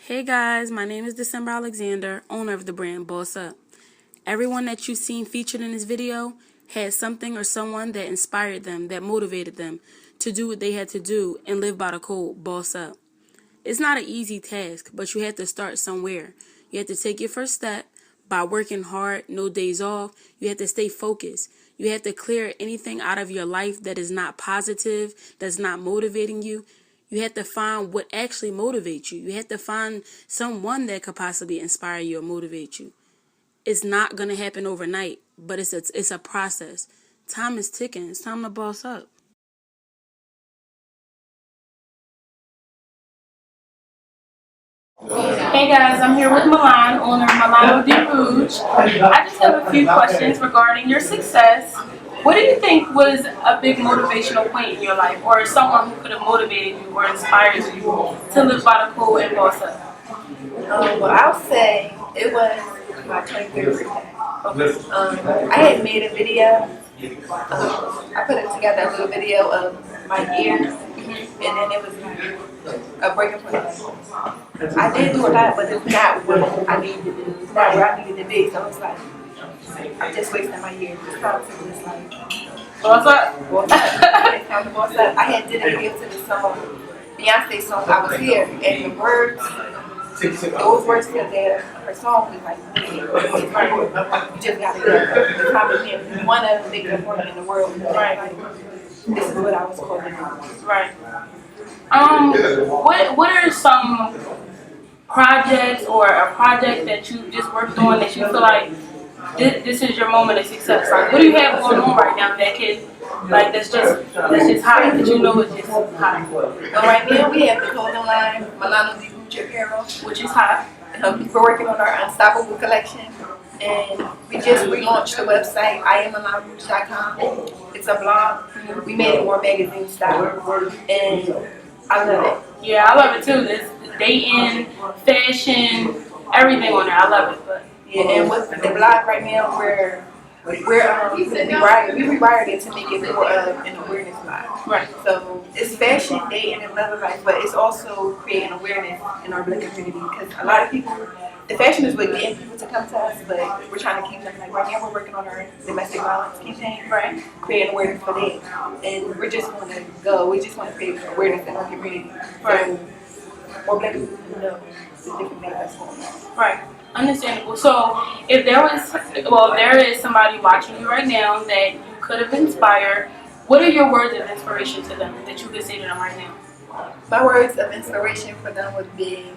Hey guys, my name is Desimber Alexander, owner of the brand Boss Up. Everyone that you've seen featured in this video had something or someone that inspired them, that motivated them to do what they had to do and live by the code Boss Up. It's not an easy task, but you have to start somewhere. You have to take your first step by working hard, no days off. You have to stay focused. You have to clear anything out of your life that is not positive, that's not motivating you. You have to find what actually motivates you. You have to find someone that could possibly inspire you or motivate you. It's not going to happen overnight, but it's a process. Time is ticking. It's time to boss up. Hey guys, I'm here with Milan, owner of Milano Di Rouge. I just have a few questions regarding your success. What do you think was a big motivational point in your life, or someone who could have motivated you or inspired you to live by the code and boss up? Well, I'll say it was my 23rd birthday. I had made a video. I put it together, a little video of my year, and then it was like a breaking point. I did do a lot, but it's not what I needed to do. It's not where I needed to be. So it's like, I'm just wasting my year. It's time to this like, Boss up? boss up. It's time to boss up. I had did a video to the song, Beyonce song, I Was Here, and the words, those words that her song was like, you just gotta get the common him. You wanna make the woman in the world. Right. Like, this is what I was called to do. Right. What are some projects or a project that you just worked on that you feel like this is your moment of success? Like, what do you have going on right now that can, like, that's just hot, that you know is just hot? Well, right now we have the clothing line, Milano Di Rouge Apparel, Which is hot. we're working on our Unstoppable collection, and we just relaunched the website, IamMilanoRouge.com. It's a blog. We made it more magazine style, and I love it. Yeah, I love it too. There's dating, fashion, everything on there. I love it. But Yeah, and with the blog right now, we rewired it to make it more of an awareness blog. right. So it's fashion, dating, and love life, but it's also creating awareness in our Black community because a lot of people, the fashion is what getting people to come to us, but we're trying to keep them, like right now we're working on our domestic violence campaign, Right. creating awareness for that. And we just want to create awareness in our community. Right. So more Black people know the different things that's going on. Right. Understandable. So if there is somebody watching you right now that you could have inspired, what are your words of inspiration to them that you could say to them right now? My words of inspiration for them would be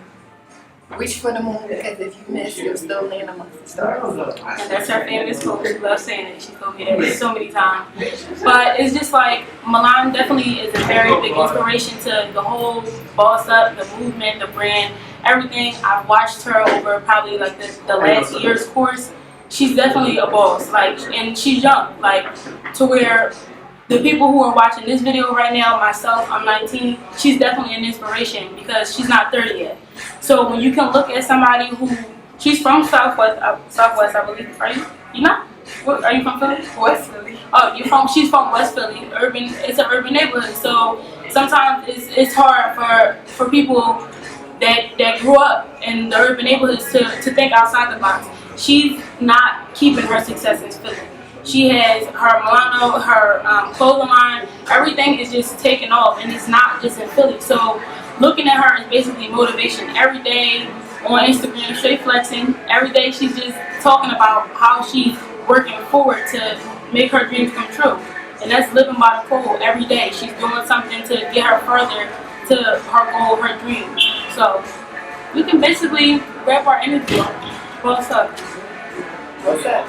reach for the moon because if you miss, you'll still land amongst the stars. And that's her famous quote. She loves saying it. She told me that so many times. But it's just like Milan definitely is a very big inspiration to the whole boss up, the movement, the brand, everything. I've watched her over probably like the last year's course. She's definitely a boss, like, and she's young, like, to where the people who are watching this video right now, myself, I'm 19, she's definitely an inspiration because she's not 30 yet. So when you can look at somebody who, she's from Southwest, I believe, are you? You not? Are you from Philly? West Philly. Oh, she's from West Philly, it's an urban neighborhood. So sometimes it's hard for people that grew up in the urban neighborhoods to think outside the box. She's not keeping her success in Philly. She has her Milano, her clothing line, everything is just taking off, and it's not just in Philly. So looking at her is basically motivation. Every day on Instagram, straight flexing. Every day she's just talking about how she's working forward to make her dreams come true. And that's living by the code every day. She's doing something to get her further to her goal, her dream. So we can basically wrap our interview up. Boss Up. What's up?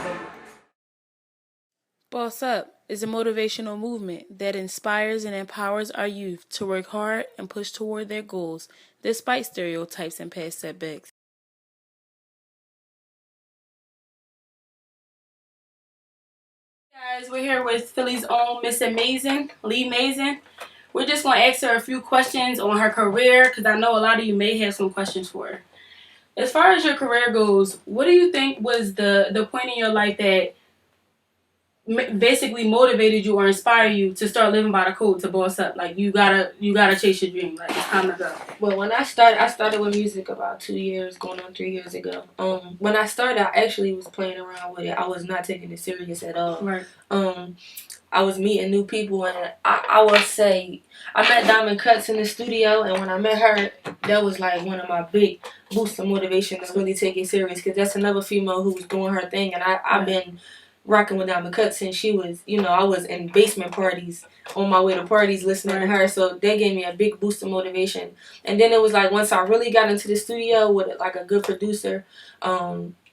Boss Up is a motivational movement that inspires and empowers our youth to work hard and push toward their goals despite stereotypes and past setbacks. Guys, we're here with Philly's own Miss Amazing, Lee Mason. We're just going to ask her a few questions on her career because I know a lot of you may have some questions for her. As far as your career goes, what do you think was the point in your life that basically motivated you or inspired you to start living by the code, to boss up? Like, you gotta chase your dream. Like, it's time to go. Well, when I started with music about 2 years, going on 3 years ago. When I started, I actually was playing around with it. I was not taking it serious at all. Right. I was meeting new people, and I would say I met Diamond Cuts in the studio, and when I met her, that was like one of my big boosts of motivation to really take it serious, because that's another female who was doing her thing, and I've been rocking with Diamond Cuts since she was, I was in basement parties on my way to parties listening to her, so that gave me a big boost of motivation. And then it was like once I really got into the studio with like a good producer,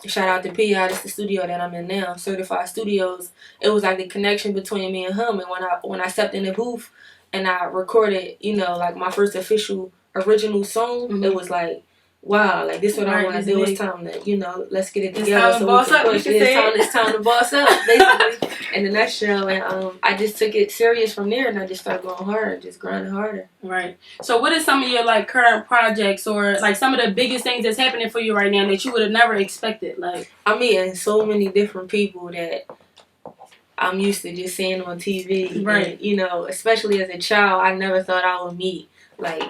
shout out to P.I., that's the studio that I'm in now, Certified Studios. It was like the connection between me and him, and when I stepped in the booth and I recorded, like my first official original song, it was like, wow, like this is what I want to do. It's time to, let's get it together. It's time to boss up. It's time to boss up, basically. In the nutshell, and I just took it serious from there, and I just started going hard, just grinding harder. Right. So, what is some of your like current projects, or like some of the biggest things that's happening for you right now that you would have never expected? Like, I'm meeting so many different people that I'm used to just seeing on TV. Right. And, especially as a child, I never thought I would meet like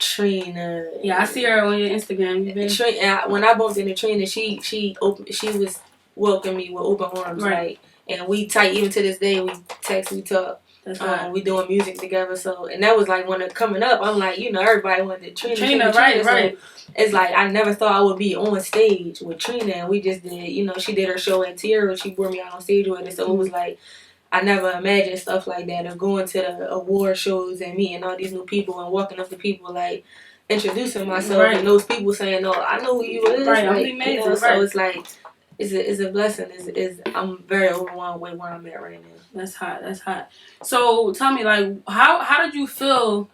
Trina. Yeah, I see her on your Instagram. Trina, when I bumped into Trina, she was welcoming me with open arms, right? And we tight even to this day. We text, we talk. That's right. We doing music together. So, and that was like when it coming up. I'm like, everybody wanted Trina, right. So it's like I never thought I would be on stage with Trina, and we just did. She did her show at Tier, and she brought me out on stage with it. So it was like, I never imagined stuff like that, of going to the award shows and meeting all these new people and walking up to people, like introducing myself, and those people saying, "Oh, I know who you is." Right, like, amazing. So it's like, it's a blessing. I'm very overwhelmed with where I'm at right now. That's hot. So tell me, like, how did you feel?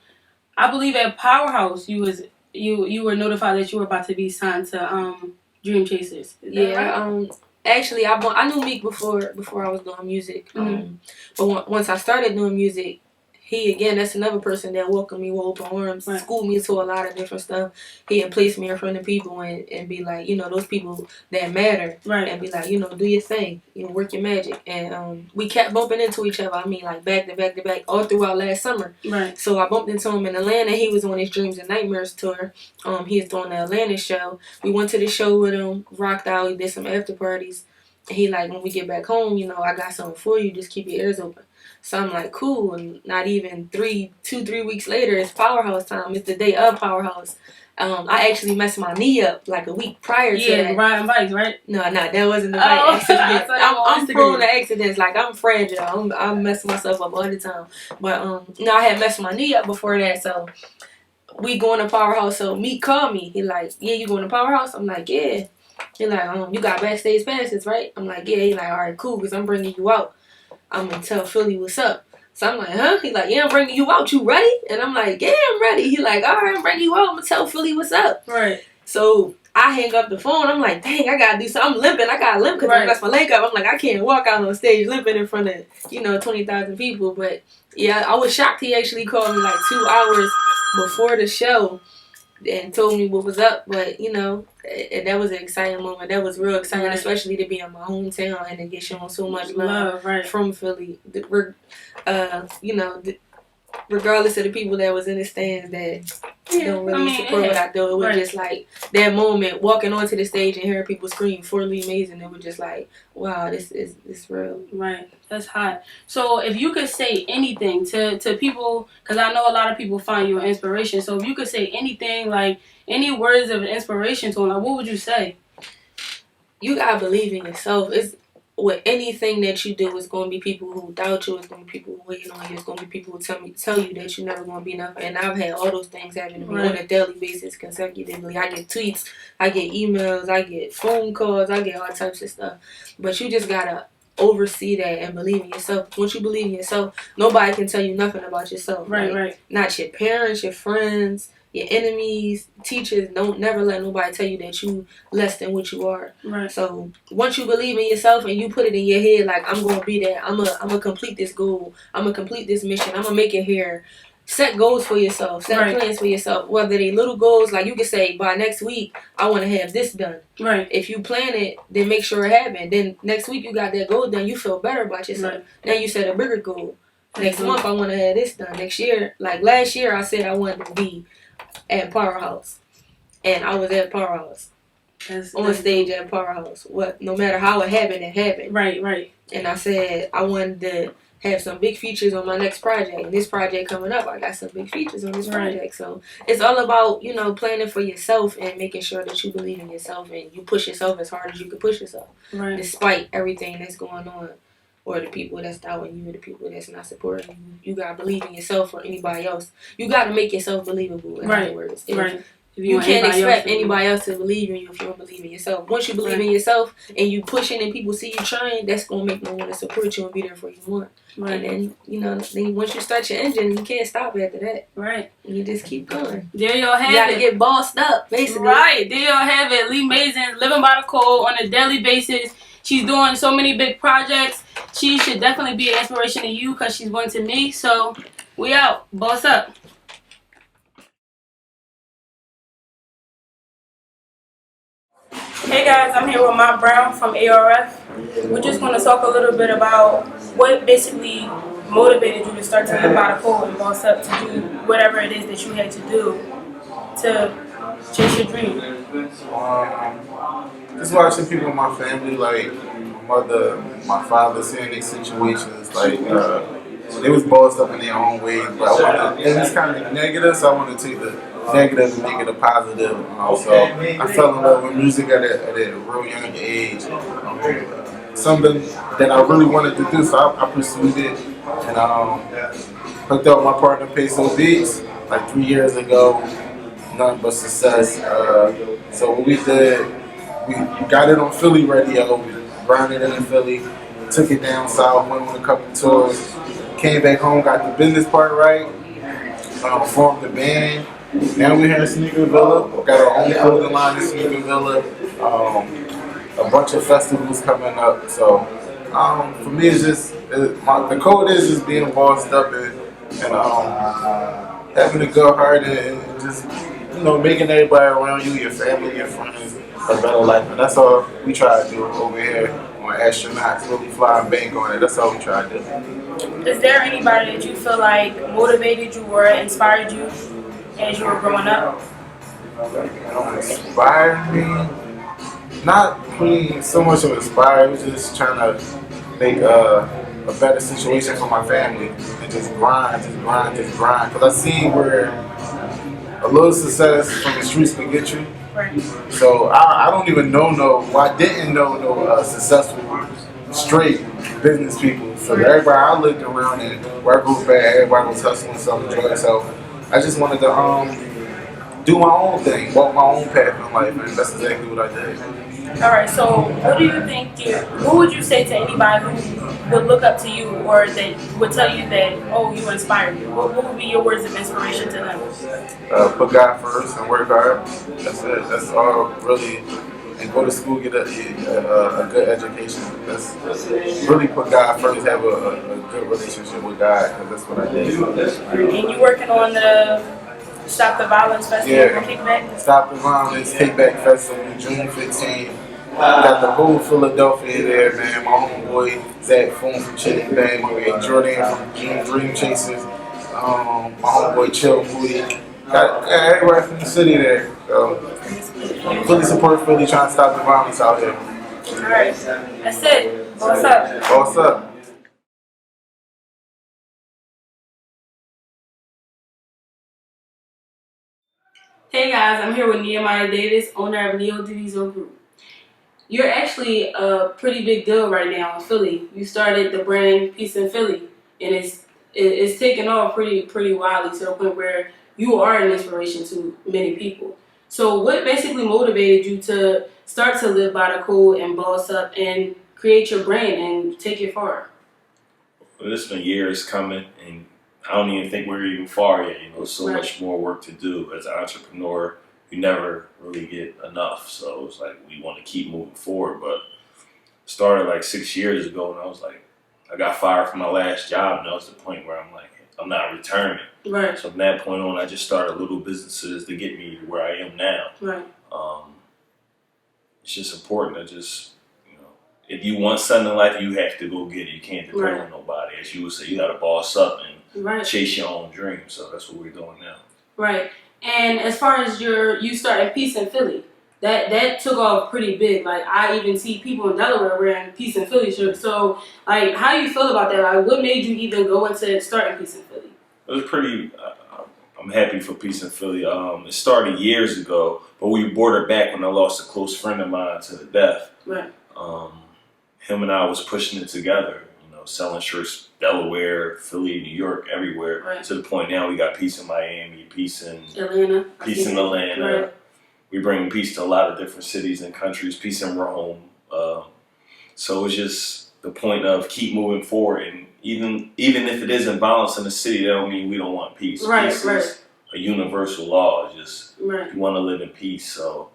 I believe at Powerhouse you were notified that you were about to be signed to Dream Chasers. Right? Actually, I knew Meek before I was doing music. But once I started doing music, that's another person that welcomed me with open arms, schooled me to a lot of different stuff. He had placed me in front of people and be like, those people that matter. Right. And be like, do your thing, work your magic. And we kept bumping into each other. I mean, like back to back to back all throughout last summer. Right. So I bumped into him in Atlanta. He was on his Dreams and Nightmares tour. He was doing the Atlanta show. We went to the show with him, rocked out, we did some after parties. And he like, when we get back home, I got something for you. Just keep your ears open. So I'm like, cool. And not even 3 weeks later, it's Powerhouse time. It's the day of Powerhouse. I actually messed my knee up like a week prior to that. Yeah, riding bikes, right? No, that wasn't the bike accident. I'm prone to accidents. Like, I'm fragile. I'm messing myself up all the time. But I had messed my knee up before that. So we going to Powerhouse. So Meek called me. He like, yeah, you going to Powerhouse? I'm like, yeah. He like, you got backstage passes, right? I'm like, yeah. He like, all right, cool, because I'm bringing you out. I'm going to tell Philly what's up. So I'm like, huh? He like, yeah, I'm bringing you out. You ready? And I'm like, yeah, I'm ready. He like, all right, I'm bringing you out. I'm going to tell Philly what's up. Right. So I hang up the phone. I'm like, dang, I got to do something. I'm limping. I got to limp because I messed my leg up. I'm like, I can't walk out on stage limping in front of, 20,000 people. But, yeah, I was shocked. He actually called me like 2 hours before the show and told me what was up. But, that was an exciting moment. That was real exciting, especially to be in my hometown and to get shown so much love from Philly. Regardless of the people that was in the stands that don't really support what I do, it was just like that moment, walking onto the stage and hearing people scream "Forley Amazing." It was just like, wow, this is real. Right, that's hot. So if you could say anything to people, because I know a lot of people find you an inspiration. So if you could say anything, like any words of inspiration to them, like, what would you say? You gotta believe in yourself. It's with anything that you do, it's gonna be people who doubt you. It's gonna be people who wait on you. It's gonna be people who tell you that you're never gonna be enough. And I've had all those things happen to me on a daily basis, consecutively. I get tweets, I get emails, I get phone calls, I get all types of stuff. But you just gotta oversee that and believe in yourself. Once you believe in yourself, nobody can tell you nothing about yourself. Right. Not your parents, your friends, your enemies, teachers. Don't never let nobody tell you that you less than what you are. Right. So once you believe in yourself and you put it in your head, like, I'm gonna be there. I'm gonna complete this goal. I'm gonna complete this mission. I'm gonna make it here. set goals for yourself, set plans for yourself. Whether they little goals, like you can say, by next week, I want to have this done. Right. If you plan it, then make sure it happens. Then next week you got that goal done, you feel better about yourself. Right. Now you set a bigger goal. Next month I want to have this done. Next year, like last year, I said I wanted to be at Powerhouse, and I was at Powerhouse. On stage at Powerhouse. No matter how it happened, it happened. Right. And I said I wanted to have some big features on my next project. And this project coming up, I got some big features on this project. So it's all about, planning for yourself and making sure that you believe in yourself and you push yourself as hard as you can push yourself. Right. Despite everything that's going on, or the people that's doubting you, or the people that's not supporting you. You gotta believe in yourself or anybody else. You gotta make yourself believable, in other words. You can't expect anybody else to believe in you if you don't believe in yourself. Once you believe in yourself and you pushing and people see you trying, that's gonna make no one to support you and be there for you more. Right. And then once you start your engine, you can't stop after that. Right. And you just keep going. There y'all have it. You gotta get bossed up, basically. Right. There y'all have it. Lee Mason, living by the code on a daily basis. She's doing so many big projects. She should definitely be an inspiration to you because she's one to me. So we out. Boss up. Hey guys, I'm here with Mom Brown from ARF. We're just going to talk a little bit about what basically motivated you to start to live by the code and boss up to do whatever it is that you had to do to chase your dream. Just watching people in my family, like my mother, my father, seeing these situations, like they was bossed up in their own ways, but it was kind of negative, so I wanted to take the negative and make it a positive. So I fell in love with music at a real young age. Something that I really wanted to do, so I pursued it and hooked up with my partner Peso Beats like 3 years ago. Nothing but success. So what we did, we got it on Philly radio, we grounded it in Philly, took it down south, went on a couple tours, came back home, got the business part right, formed the band. Now we're here in Sneakerville, got our own clothing line in Sneakerville, a bunch of festivals coming up. So for me, it's just, the code is just being bossed up and having a good heart and just, making everybody around you, your family, your friends, a better life. And that's all we try to do over here on Astronauts, really fly and bank on it. That's all we try to do. Is there anybody that you feel like motivated you or inspired you as you were growing up? Inspired me? Not really so much of inspired. I was just trying to make a better situation for my family and just grind. Because I seen where a little success from the streets can get you. Right. So I don't even I didn't know no successful, straight business people. So everybody I lived around and where I grew up at, everybody was hustling, self-employed. So I just wanted to do my own thing, walk my own path in life, and that's exactly what I did. All right, so what do you think, what would you say to anybody who would look up to you or that would tell you that, oh, you inspire me? What would be your words of inspiration to them? Put God first and work hard. That's it. That's all really. And go to school, get a good education. That's really put God first, have a good relationship with God, because that's what I did. And you working on the Stop the Violence Festival and Kickback? Stop the Violence Kickback Festival, June 15th. Got the whole Philadelphia there, man. My homeboy Zach Foon from Chili Bang, my man Jordan from Dream Chasers, my homeboy Chill Booty. Got everybody from the city there. So, Philly support Philly, trying to stop the violence out here. Alright, that's it. What's up? What's up? Hey guys, I'm here with Nehemiah Davis, owner of Neo Diviso Group. You're actually a pretty big deal right now in Philly. You started the brand Peace in Philly, and it's taken off pretty wildly to the point where you are an inspiration to many people. So what basically motivated you to start to live by the code and boss up and create your brand and take it far? Well, it's been years coming, and I don't even think we're even far yet. So much more work to do. As an entrepreneur, you never really get enough. So it's like we want to keep moving forward. But started like 6 years ago, and I was like, I got fired from my last job, and that was the point where I'm like, I'm not returning. Right. So from that point on, I just started little businesses to get me where I am now. Right. It's just important to just, if you want something in life, you have to go get it. You can't depend on nobody. As you would say, you got to boss up and chase your own dream. So that's what we're doing now. Right. And as far as you starting Peace in Philly, that took off pretty big. Like, I even see people in Delaware wearing Peace in Philly shirts. So, like, how do you feel about that? Like, what made you even go into starting Peace in Philly? It was pretty. I'm happy for Peace in Philly. It started years ago, but we brought it back when I lost a close friend of mine to the death. Right. Him and I was pushing it together. Selling shirts, Delaware, Philly, New York, everywhere. Right. To the point now we got Peace in Miami, Peace in Atlanta. Peace in Atlanta. Right. We bring peace to a lot of different cities and countries. Peace in Rome. So it's just the point of keep moving forward, and even if it isn't violence in the city, that don't mean we don't want peace. Right. Peace is a universal law. It's just you want to live in peace. So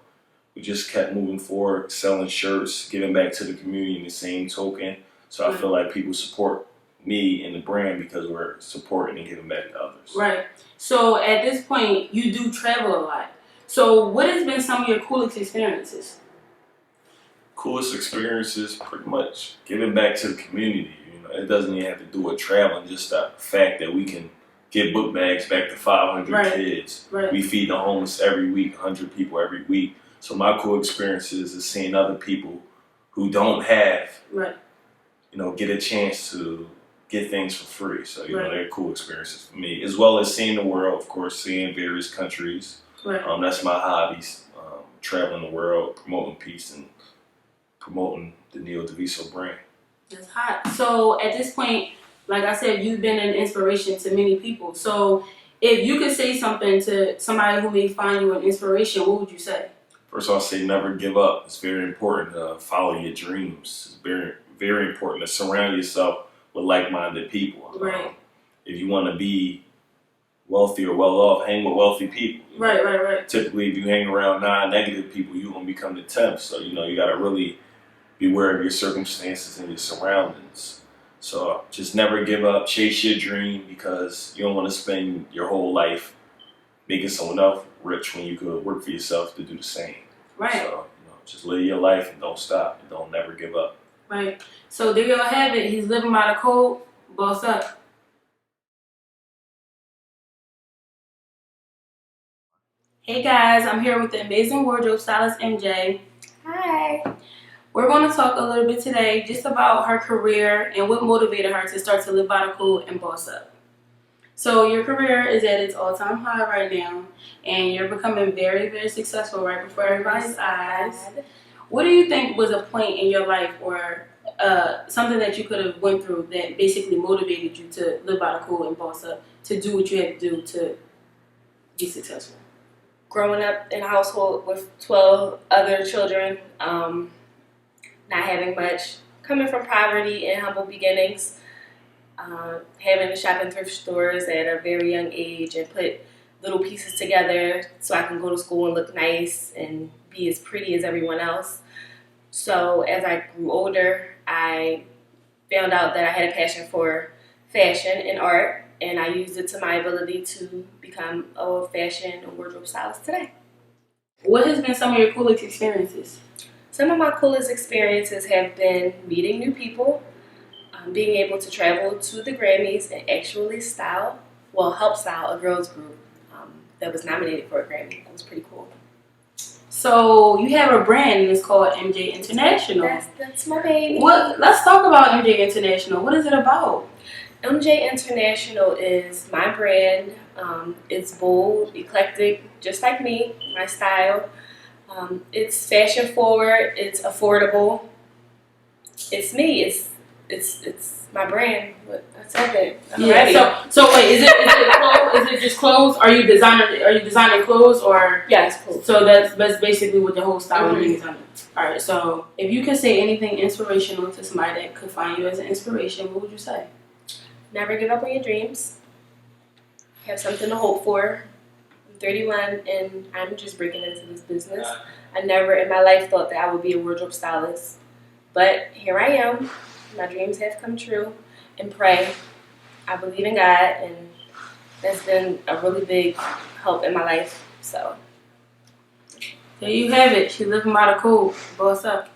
we just kept moving forward, selling shirts, giving back to the community in the same token. So I feel like people support me and the brand because we're supporting and giving back to others. Right. So at this point, you do travel a lot. So what has been some of your coolest experiences? Coolest experiences, pretty much giving back to the community. It doesn't even have to do with traveling. Just the fact that we can give book bags back to 500 kids. Right. We feed the homeless every week, 100 people every week. So my cool experiences is seeing other people who don't have, get a chance to get things for free. So, they're cool experiences for me, as well as seeing the world, of course, seeing various countries. Right. That's my hobbies, traveling the world, promoting peace, and promoting the Neo Deviso brand. That's hot. So at this point, like I said, you've been an inspiration to many people. So if you could say something to somebody who may find you an inspiration, what would you say? First, I'll say never give up. It's very important to follow your dreams. It's very, very important to surround yourself with like-minded people. Right. If you want to be wealthy or well-off, hang with wealthy people. Right. Typically, if you hang around non-negative people, you're going to become the 10th. So, you got to really be aware of your circumstances and your surroundings. So just never give up. Chase your dream, because you don't want to spend your whole life making someone else rich when you could work for yourself to do the same. Right. So, just live your life and don't stop and don't never give up. Right. So there y'all have it. He's living by the code. Boss up. Hey guys, I'm here with the amazing wardrobe stylist MJ. Hi. We're going to talk a little bit today just about her career and what motivated her to start to live by the code and boss up. So your career is at its all-time high right now, and you're becoming very, very successful right before everybody's eyes. What do you think was a point in your life or something that you could have went through that basically motivated you to live by the code and boss up, to do what you had to do to be successful? Growing up in a household with 12 other children, not having much, coming from poverty and humble beginnings, having to shop in thrift stores at a very young age and put little pieces together so I can go to school and look nice and be as pretty as everyone else. So as I grew older, I found out that I had a passion for fashion and art, and I used it to my ability to become a fashion and wardrobe stylist today. What has been some of your coolest experiences? Some of my coolest experiences have been meeting new people, being able to travel to the Grammys and actually help style a girls group that was nominated for a Grammy. That was pretty cool. So you have a brand and it's called MJ International. That's my baby. Let's talk about MJ International. What is it about? MJ International is my brand. It's bold, eclectic, just like me, my style. It's fashion forward. It's affordable. It's me. It's my brand. I said that. I'm ready. So wait, is it clothes? Is it just clothes? Are you designing clothes or? Yeah, it's clothes. So that's basically what the whole style is on. All right. So if you could say anything inspirational to somebody that could find you as an inspiration, what would you say? Never give up on your dreams. Have something to hope for. I'm 31 and I'm just breaking into this business. I never in my life thought that I would be a wardrobe stylist, but here I am. My dreams have come true, and pray. I believe in God, and That's been a really big help in my life. So There you have it. She living by the code. Boss up.